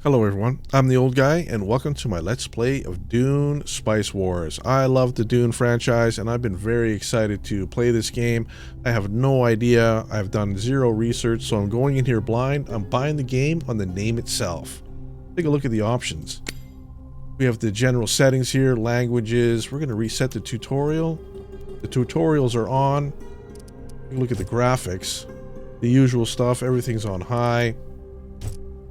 Hello everyone, I'm the Old Guy, and welcome to my Let's Play of Dune Spice Wars. I love the Dune franchise, and I've been very excited to play this game. I have no idea, I've done zero research, so I'm going in here blind. I'm buying the game on the name itself. Take a look at the options. We have the general settings here, languages. We're going to reset the tutorial. The tutorials are on. Take a look at the graphics. The usual stuff, everything's on high.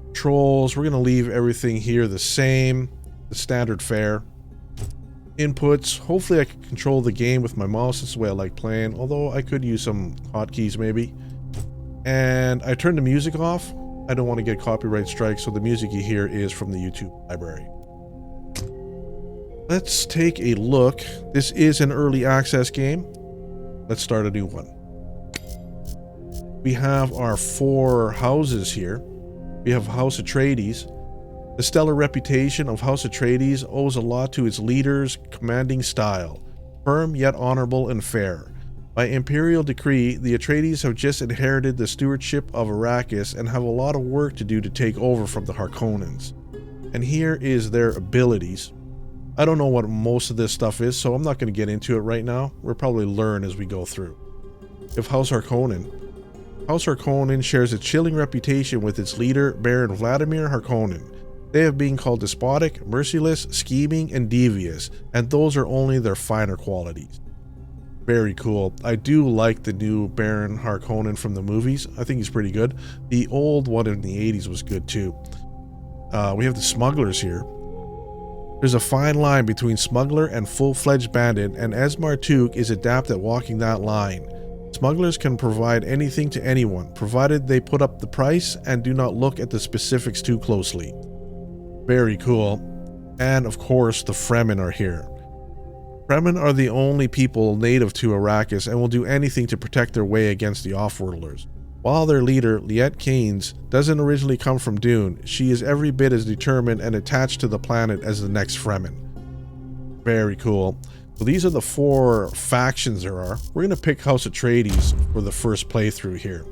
Controls, we're going to leave everything here the same, the standard fare. Inputs, hopefully I can control the game with my mouse. That's the way I like playing, although I could use some hotkeys maybe. And I turned the music off. I don't want to get copyright strikes, so the music you hear is from the YouTube library. Let's take a look. This is an early access game. Let's start a new one. We have our 4 houses here. We have House Atreides. The stellar reputation of House Atreides owes a lot to its leader's commanding style, firm yet honorable and fair. By imperial decree, the Atreides have just inherited the stewardship of Arrakis and have a lot of work to do to take over from the Harkonnens. And here is their abilities. I don't know what most of this stuff is, so I'm not going to get into it right now. We'll probably learn as we go through. If House Harkonnen. House Harkonnen shares a chilling reputation with its leader, Baron Vladimir Harkonnen. They have been called despotic, merciless, scheming, and devious, and those are only their finer qualities. Very cool. I do like the new Baron Harkonnen from the movies. I think he's pretty good. The old one in the 80s was good too. We have the smugglers here. There's a fine line between smuggler and full-fledged bandit, and Esmar Took is adept at walking that line. Smugglers can provide anything to anyone, provided they put up the price and do not look at the specifics too closely. Very cool. And of course, the Fremen are here. Fremen are the only people native to Arrakis and will do anything to protect their way against the Offworlders. While their leader, Liet Kynes, doesn't originally come from Dune, she is every bit as determined and attached to the planet as the next Fremen. Very cool. So these are the 4 factions there are. We're going to pick House Atreides for the first playthrough here.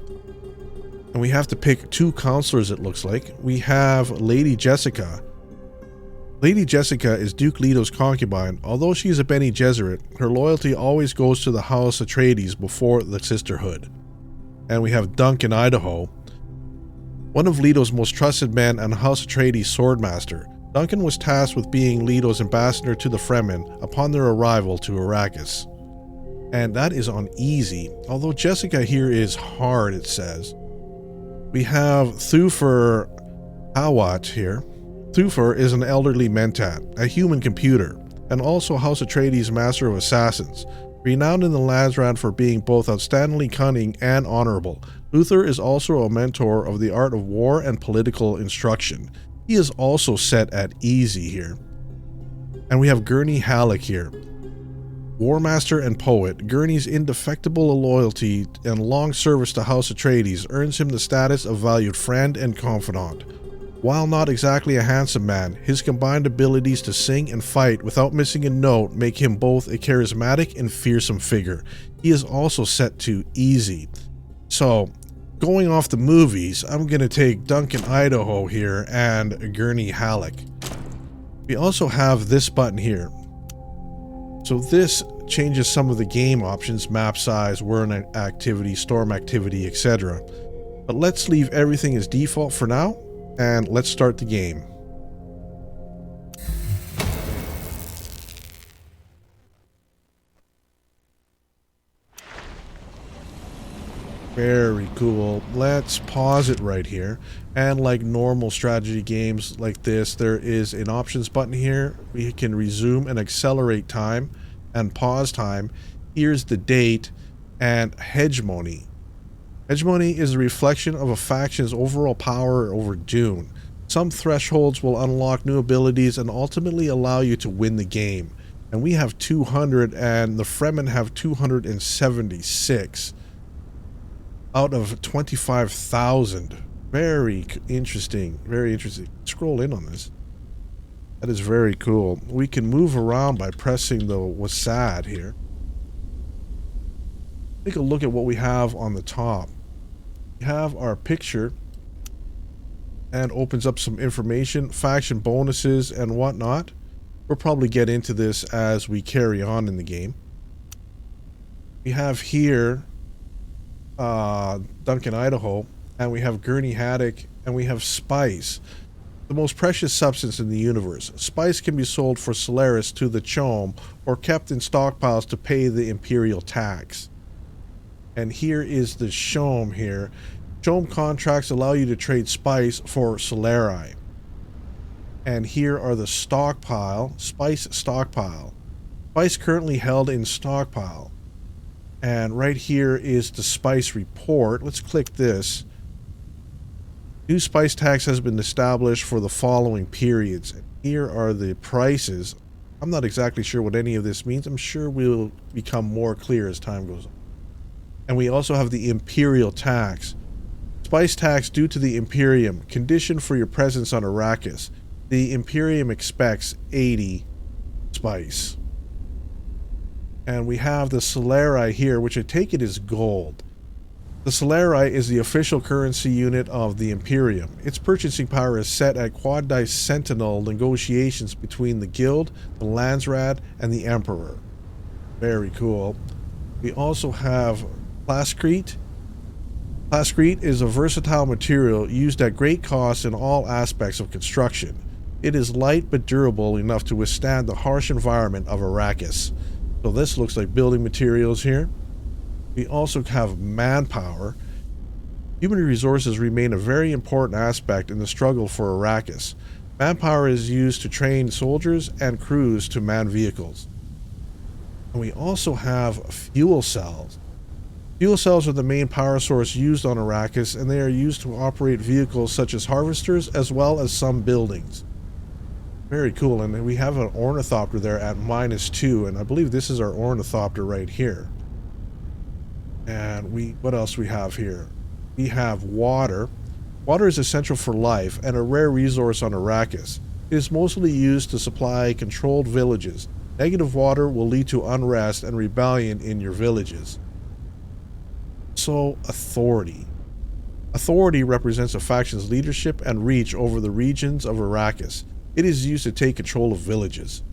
And we have to pick 2 counselors, it looks like. We have Lady Jessica. Lady Jessica is Duke Leto's concubine. Although she is a Bene Gesserit, her loyalty always goes to the House Atreides before the Sisterhood. And we have Duncan Idaho, one of Leto's most trusted men and House Atreides swordmaster. Duncan was tasked with being Leto's ambassador to the Fremen upon their arrival to Arrakis. And that is on easy, although Jessica here is hard, it says. We have Thufir Hawat here. Thufir is an elderly Mentat, a human computer, and also House Atreides' master of assassins, renowned in the Landsrand for being both outstandingly cunning and honorable. Thufir is also a mentor of the art of war and political instruction. He is also set at easy here. And we have Gurney Halleck here. War master and poet, Gurney's indefectible loyalty and long service to House Atreides earns him the status of valued friend and confidant. While not exactly a handsome man, his combined abilities to sing and fight without missing a note make him both a charismatic and fearsome figure. He is also set to easy. So, going off the movies, I'm going to take Duncan Idaho here and Gurney Halleck. We also have this button here. So this changes some of the game options, map size, whirl activity, storm activity, etc. But let's leave everything as default for now, and let's start the game. Very cool. Let's pause it right here. And like normal strategy games like this, there is an options button here. We can resume and accelerate time and pause time. Here's the date and hegemony. Hegemony is a reflection of a faction's overall power over Dune. Some thresholds will unlock new abilities and ultimately allow you to win the game. And we have 200 and the Fremen have 276. Out of 25,000. Very interesting. Very interesting. Scroll in on this. That is very cool. We can move around by pressing the WASD here. Take a look at what we have on the top. We have our picture and opens up some information, faction bonuses and whatnot. We'll probably get into this as we carry on in the game. We have here Duncan, Idaho, and we have Gurney Haddock, and we have spice, the most precious substance in the universe. Spice can be sold for Solaris to the Chom or kept in stockpiles to pay the Imperial Tax. And here is the Chom here. Chom contracts allow you to trade spice for Solari. And here are the stockpile, spice stockpile. Spice currently held in stockpile. And right here is the spice report. Let's click this. New spice tax has been established for the following periods. And here are the prices. I'm not exactly sure what any of this means. I'm sure we'll become more clear as time goes on. And we also have the Imperial Tax. Spice tax due to the Imperium. Condition for your presence on Arrakis. The Imperium expects 80 spice. And we have the Solari here, which I take it is gold. The Solari is the official currency unit of the Imperium. Its purchasing power is set at quad-dicentennial negotiations between the Guild, the Landsraad, and the Emperor. Very cool. We also have Plascrete. Plascrete is a versatile material used at great cost in all aspects of construction. It is light but durable enough to withstand the harsh environment of Arrakis. So this looks like building materials here. We also have manpower. Human resources remain a very important aspect in the struggle for Arrakis. Manpower is used to train soldiers and crews to man vehicles. And we also have fuel cells. Fuel cells are the main power source used on Arrakis, and they are used to operate vehicles such as harvesters as well as some buildings. Very cool. And we have an ornithopter there at -2, and I believe this is our ornithopter right here. And what else we have here? We have water. Water is essential for life and a rare resource on Arrakis. It is mostly used to supply controlled villages. Negative water will lead to unrest and rebellion in your villages. So, authority. Authority represents a faction's leadership and reach over the regions of Arrakis. It is used to take control of villages.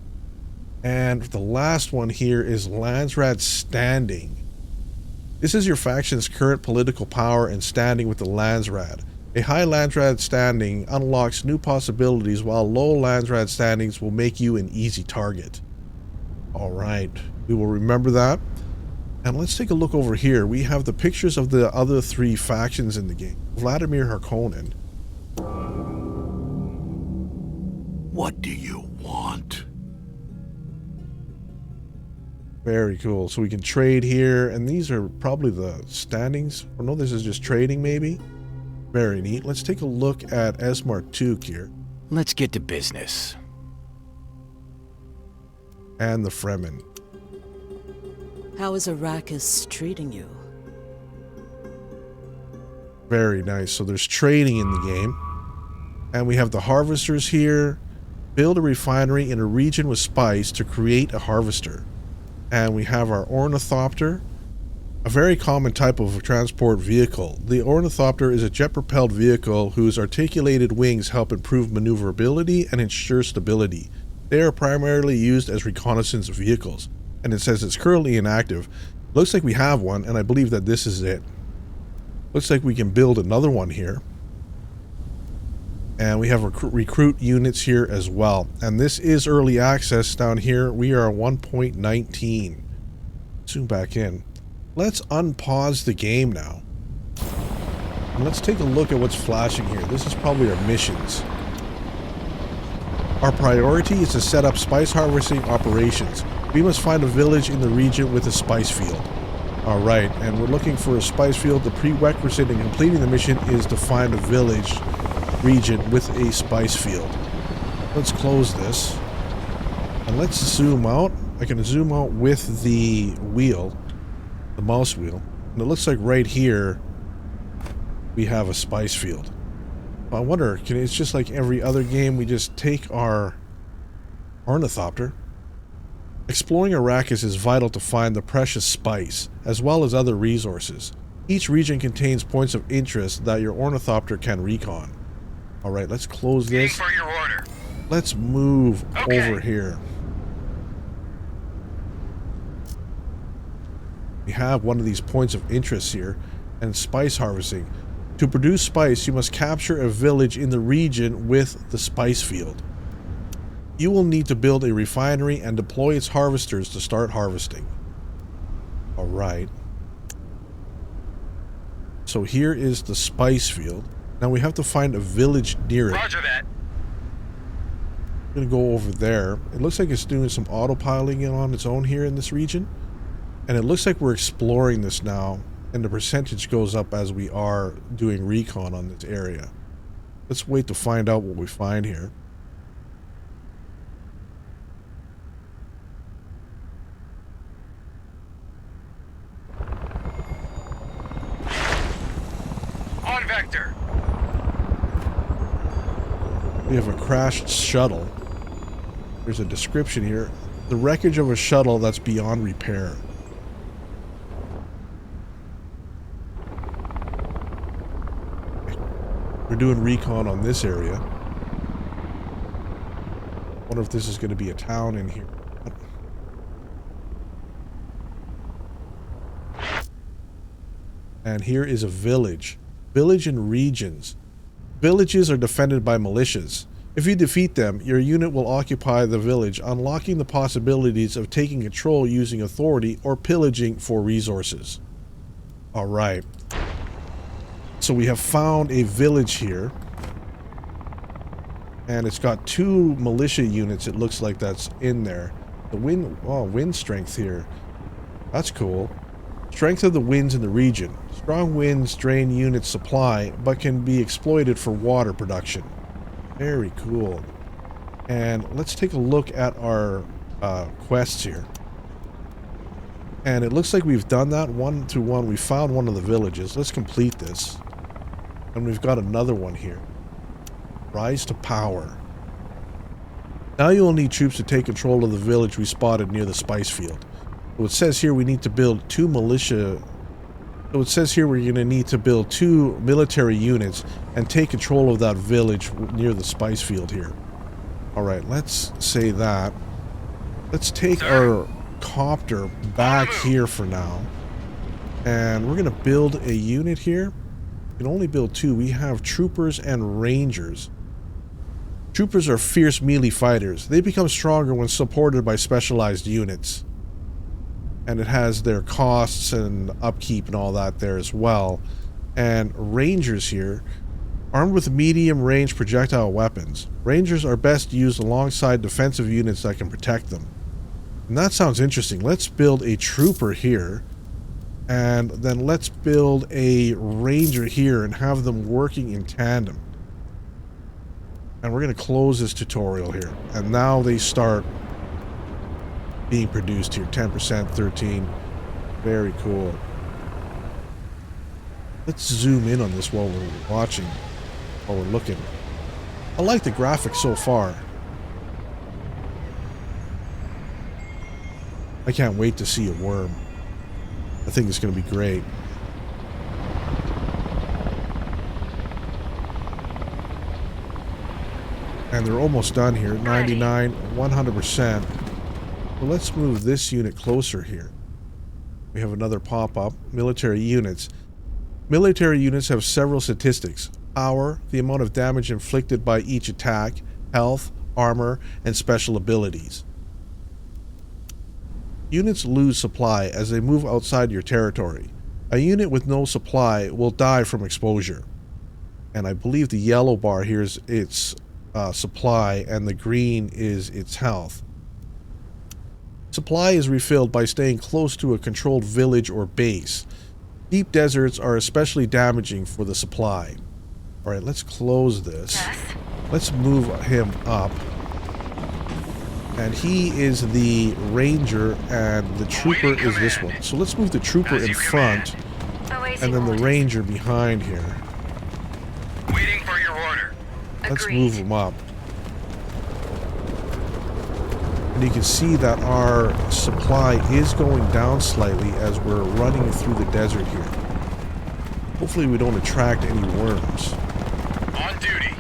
And the last one here is Landsraad standing. This is your faction's current political power and standing with the Landsraad. A high Landsraad standing unlocks new possibilities, while low Landsraad standings will make you an easy target. Alright, we will remember that. And let's take a look over here. We have the pictures of the other 3 factions in the game. Vladimir Harkonnen. What do you want? Very cool. So we can trade here, and these are probably the standings. Or no, this is just trading maybe. Very neat. Let's take a look at Esmar Tuk here. Let's get to business. And the Fremen. How is Arrakis treating you? Very nice. So there's trading in the game. And we have the harvesters here. Build a refinery in a region with spice to create a harvester. And we have our ornithopter, a very common type of transport vehicle. The ornithopter is a jet-propelled vehicle whose articulated wings help improve maneuverability and ensure stability. They are primarily used as reconnaissance vehicles, and it says it's currently inactive. Looks like we have one, and I believe that this is it. Looks like we can build another one here. And we have recruit units here as well. And this is early access down here. We are 1.19. Zoom back in. Let's unpause the game now. And let's take a look at what's flashing here. This is probably our missions. Our priority is to set up spice harvesting operations. We must find a village in the region with a spice field. Alright, and we're looking for a spice field. The prerequisite in completing the mission is to find a village region with a spice field. Let's close this. And let's zoom out. I can zoom out with the wheel, the mouse wheel. And it looks like right here we have a spice field. I wonder, it's just like every other game, we just take our ornithopter. Exploring Arrakis is vital to find the precious spice, as well as other resources. Each region contains points of interest that your ornithopter can recon. All right, let's close Waiting this. for your order. Let's move Okay. over here. We have one of these points of interest here, and spice harvesting. To produce spice, you must capture a village in the region with the spice field. You will need to build a refinery and deploy its harvesters to start harvesting. All right. So here is the spice field. Now we have to find a village near it. Roger that. I'm going to go over there. It looks like it's doing some autopiloting on its own here in this region. And it looks like we're exploring this now, and the percentage goes up as we are doing recon on this area. Let's wait to find out what we find here. On vector. We have a crashed shuttle. There's a description here. The wreckage of a shuttle that's beyond repair. We're doing recon on this area. Wonder if this is going to be a town in here. And here is a village. Village and regions. Villages are defended by militias. If you defeat them, your unit will occupy the village, unlocking the possibilities of taking control using authority or pillaging for resources. Alright. So we have found a village here. And it's got 2 militia units, it looks like, that's in there. The wind strength here. That's cool. Strength of the winds in the region. Strong winds drain unit supply, but can be exploited for water production. Very cool. And let's take a look at our quests here. And it looks like we've done that 1 through 1. We found one of the villages. Let's complete this. And we've got another one here. Rise to power. Now you will need troops to take control of the village we spotted near the spice field. So it says here we need to build 2 militia. So it says here we're going to need to build 2 military units and take control of that village near the spice field here. Alright, let's say that. Let's take our copter back here for now. And we're going to build a unit here. We can only build 2. We have troopers and rangers. Troopers are fierce melee fighters. They become stronger when supported by specialized units. And it has their costs and upkeep and all that there as well. And rangers here, armed with medium range projectile weapons. Rangers are best used alongside defensive units that can protect them. And that sounds interesting. Let's build a trooper here. And then let's build a ranger here and have them working in tandem. And we're going to close this tutorial here. And now they start being produced here. 10%, 13. Very cool. Let's zoom in on this while we're watching, while we're looking. I like the graphics so far. I can't wait to see a worm. I think it's going to be great. And they're almost done here. 99, 100%. Well, let's move this unit closer here. We have another pop-up. Military units. Military units have several statistics. Power, the amount of damage inflicted by each attack, health, armor, and special abilities. Units lose supply as they move outside your territory. A unit with no supply will die from exposure. And I believe the yellow bar here is its supply, and the green is its health. Supply is refilled by staying close to a controlled village or base. Deep deserts are especially damaging for the supply. Alright, let's close this. Yes. Let's move him up. And he is the ranger, and the trooper is this one. So let's move the trooper in front, and then the ranger behind here. Waiting for your order. Let's move him up. And you can see that our supply is going down slightly as we're running through the desert here. Hopefully we don't attract any worms. On duty.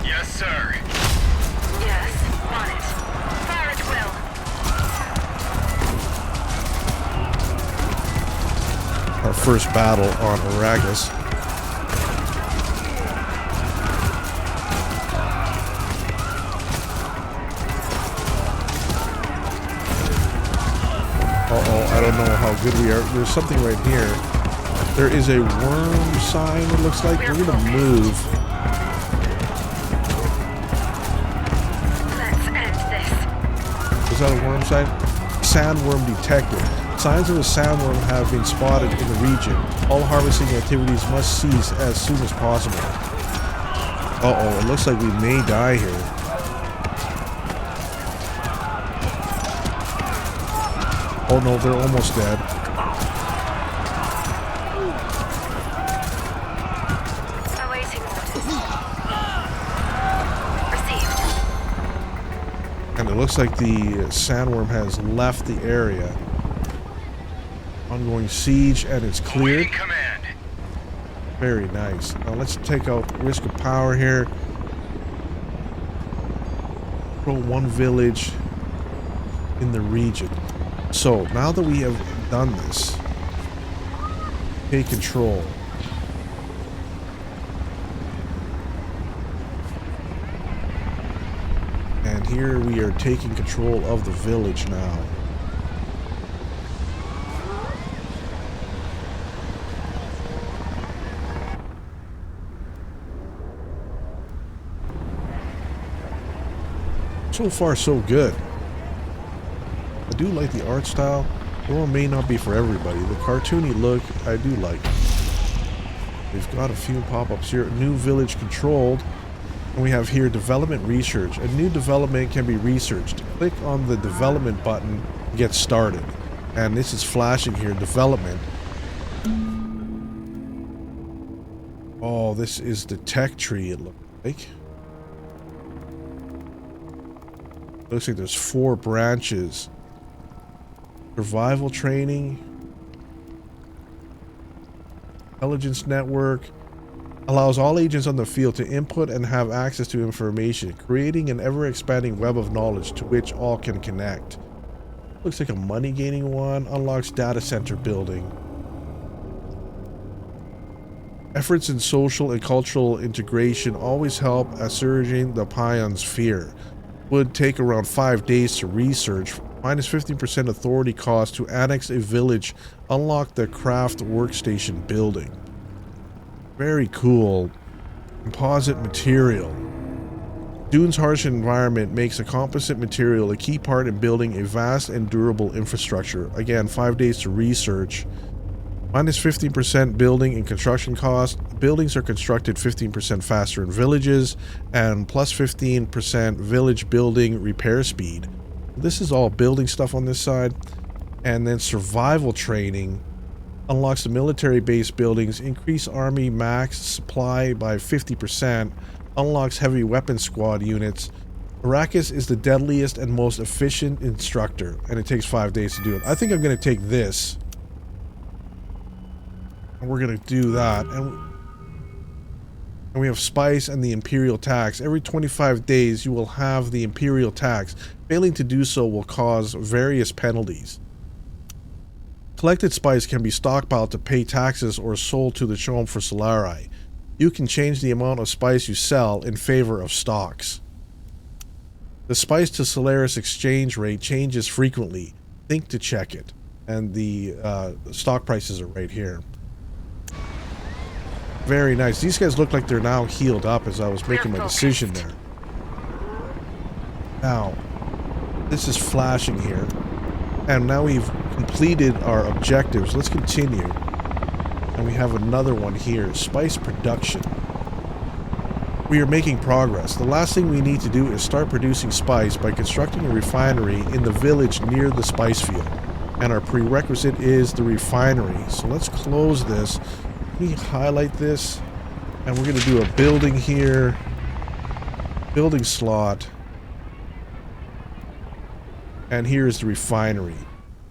Yes, sir. Yes, on it. Fire at will. Our first battle on Arrakis. Uh-oh, I don't know how good we are. There's something right here. There is a worm sign, it looks like. We're gonna move. Let's end this. Is that a worm sign? Sandworm detected. Signs of a sandworm have been spotted in the region. All harvesting activities must cease as soon as possible. Uh-oh, it looks like we may die here. Oh no, they're almost dead. Awaiting orders. Received. And it looks like the sandworm has left the area. Ongoing siege, and it's cleared. Awaiting command. Very nice. Now let's take out risk of power here. Control one village in the region. So now that we have done this, take control. And here we are taking control of the village now. So far, so good. I do like the art style. Well, it may not be for everybody. The cartoony look, I do like. We've got a few pop-ups here. New village controlled. And we have here development research. A new development can be researched. Click on the development button to get started. And this is flashing here, development. Oh, this is the tech tree, it looks like. Looks like there's 4 branches. Survival training. Intelligence network. Allows all agents on the field to input and have access to information, creating an ever-expanding web of knowledge to which all can connect. Looks like a money-gaining one. Unlocks data center building. Efforts in social and cultural integration always help assuaging the Pion's fear. Would take around 5 days to research. Minus 15% authority cost to annex a village. Unlock the craft workstation building. Very cool. Composite material. Dune's harsh environment makes a composite material a key part in building a vast and durable infrastructure. Again, 5 days to research. Minus 15% building and construction cost. Buildings are constructed 15% faster in villages, and plus 15% village building repair speed. This is all building stuff on this side. And then survival training unlocks the military base buildings, increase army max supply by 50%, unlocks heavy weapon squad units. Arrakis is the deadliest and most efficient instructor, and it takes 5 days to do it. I think I'm going to take this. And we're going to do that. And we have spice and the Imperial Tax. Every 25 days you will have the Imperial Tax. Failing to do so will cause various penalties. Collected spice can be stockpiled to pay taxes or sold to the Chom for Solari. You can change the amount of spice you sell in favor of stocks. The spice to Solaris exchange rate changes frequently. Think to check it. And the stock prices are right here. Very nice. These guys look like they're now healed up as I was making my decision there. Now, this is flashing here. And now we've completed our objectives. Let's continue. And we have another one here. Spice production. We are making progress. The last thing we need to do is start producing spice by constructing a refinery in the village near the spice field. And our prerequisite is the refinery. So let's close this. Let me highlight this. And we're going to do a building here. Building slot. And here's the refinery.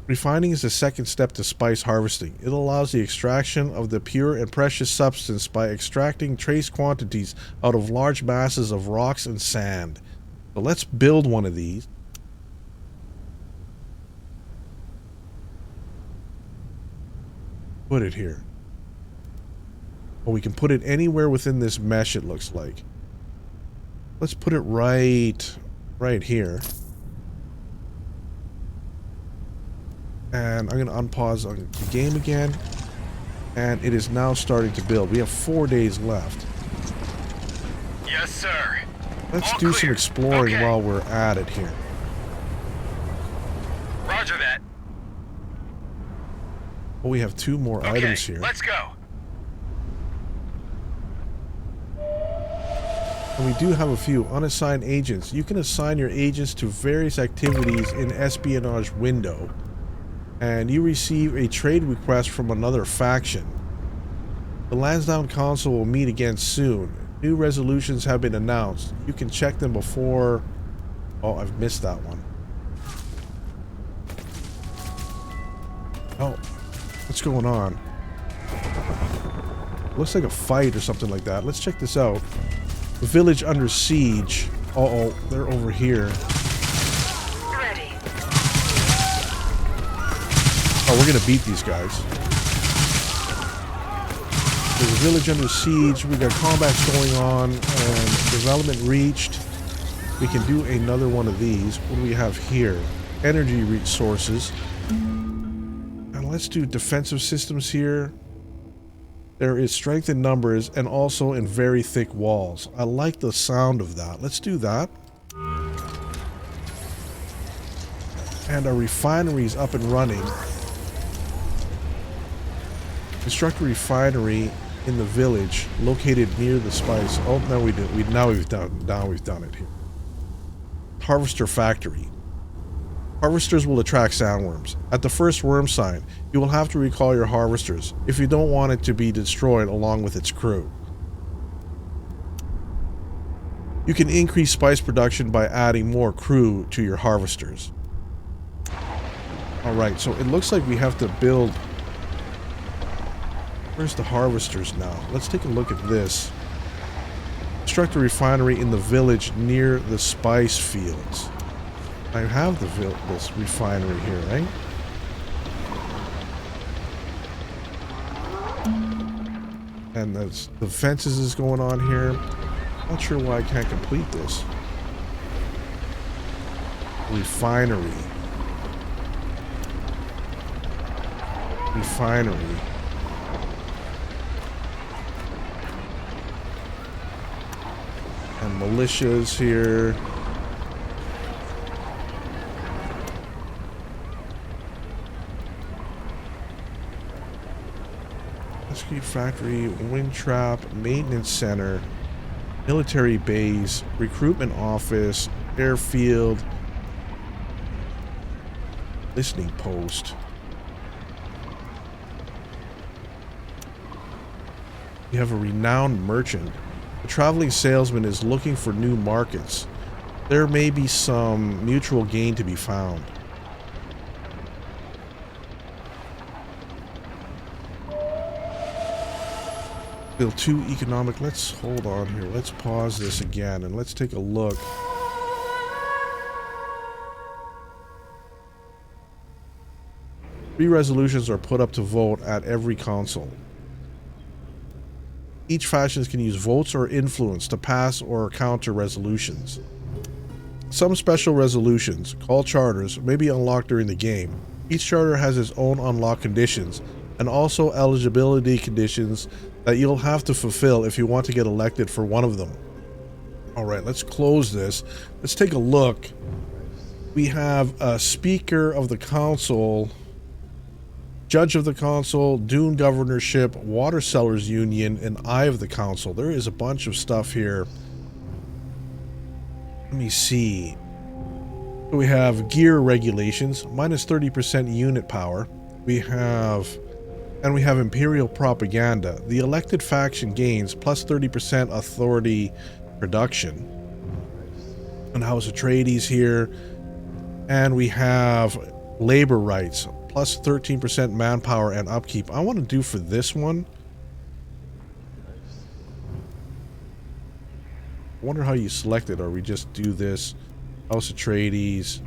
Refining is the second step to spice harvesting. It allows the extraction of the pure and precious substance by extracting trace quantities out of large masses of rocks and sand. So let's build one of these. Put it here. Oh, we can put it anywhere within this mesh, it looks like. Let's put it right here. And I'm going to unpause on the game again. And it is now starting to build. We have 4 days left. Yes, sir. Let's All do clear. some exploring Okay. while we're at it here. Roger that. Oh, we have 2 more Okay, items here. let's go. And we do have a few unassigned agents. You can assign your agents to various activities in espionage window. And you receive a trade request from another faction. The Lansdowne Council will meet again soon. New resolutions have been announced. You can check them before... Oh, I've missed that one. Oh, what's going on? Looks like a fight or something like that. Let's check this out. The village under siege. Uh-oh, they're over here. Ready. Oh, we're gonna beat these guys. There's a village under siege. We got combats going on and development reached. We can do another one of these. What do we have here? Energy resources. And let's do defensive systems here. There is strength in numbers and also in very thick walls. I like the sound of that. Let's do that. And our refinery is up and running. Construct a refinery in the village located near the spice. Oh, no, we did. Now we've done it here. Harvester factory. Harvesters will attract sandworms. At the first worm sign, you will have to recall your harvesters if you don't want it to be destroyed along with its crew. You can increase spice production by adding more crew to your harvesters. Alright, so it looks like we have to build... Where's the harvesters now? Let's take a look at this. Construct a refinery in the village near the spice fields. I have this refinery here, right? And the fences is going on here. Not sure why I can't complete this. Refinery. And militias here. Rescue factory, wind trap, maintenance center, military base, recruitment office, airfield, listening post. You have a renowned merchant. A traveling salesman is looking for new markets. There may be some mutual gain to be found. Build 2 economic. Let's hold on here. Let's pause this again and let's take a look. Three resolutions are put up to vote at every council. Each faction can use votes or influence to pass or counter resolutions. Some special resolutions, called charters, may be unlocked during the game. Each charter has its own unlock conditions and also eligibility conditions that you'll have to fulfill if you want to get elected for one of them. Alright, let's close this. Let's take a look. We have a Speaker of the Council, Judge of the Council, Dune Governorship, Water Sellers Union, and Eye of the Council. There is a bunch of stuff here. Let me see. We have gear regulations, minus 30% unit power. We have Imperial propaganda. The elected faction gains plus 30% authority production. And House Atreides here. And we have Labor rights, plus 13% manpower and upkeep. I want to do for this one. I wonder how you select it, or we just do this. House Atreides.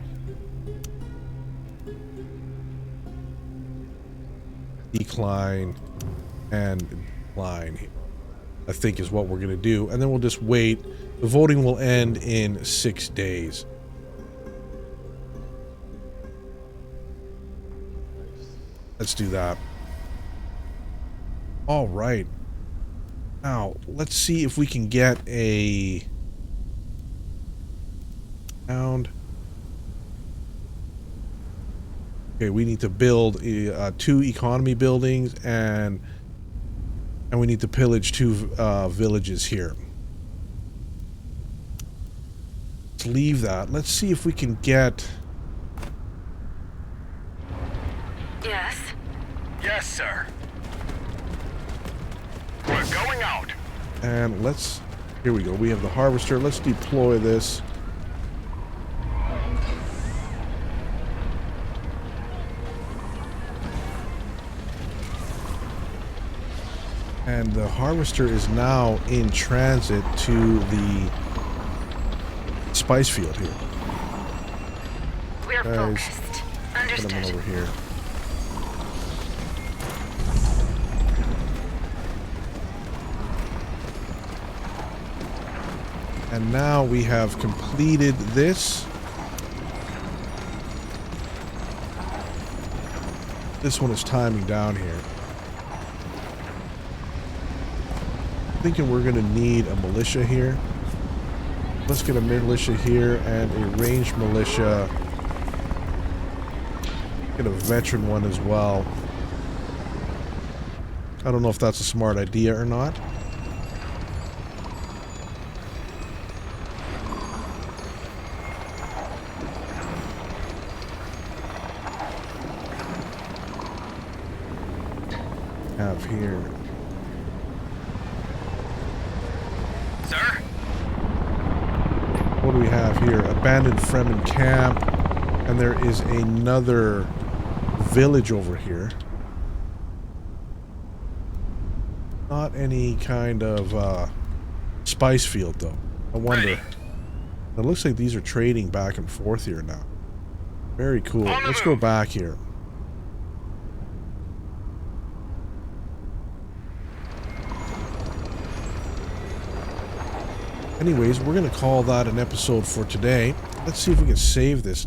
Decline and decline, I think, is what we're going to do. And then we'll just wait. The voting will end in 6 days. Let's do that. All right. Now, let's see if we can get a pound. Okay, we need to build 2 economy buildings, and we need to pillage 2 villages here. Let's leave that. Let's see if we can get... Yes. Yes, sir. We're going out. And let's... Here we go. We have the harvester. Let's deploy this. And the harvester is now in transit to the spice field here. We're Guys, focused. put Understood. them over here. And now we have completed this. This one is timing down here. Thinking we're gonna need a militia here. Let's get a militia here and a ranged militia. Get a veteran one as well. I don't know if that's a smart idea or not. Have here. Sir? What do we have here? Abandoned Fremen camp, and there is another village over here. Not any kind of spice field though. I wonder. Ready. It looks like these are trading back and forth here now. Very cool. On the Let's go move. back here. Anyways, we're going to call that an episode for today. Let's see if we can save this.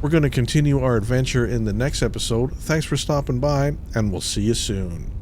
We're going to continue our adventure in the next episode. Thanks for stopping by, and we'll see you soon.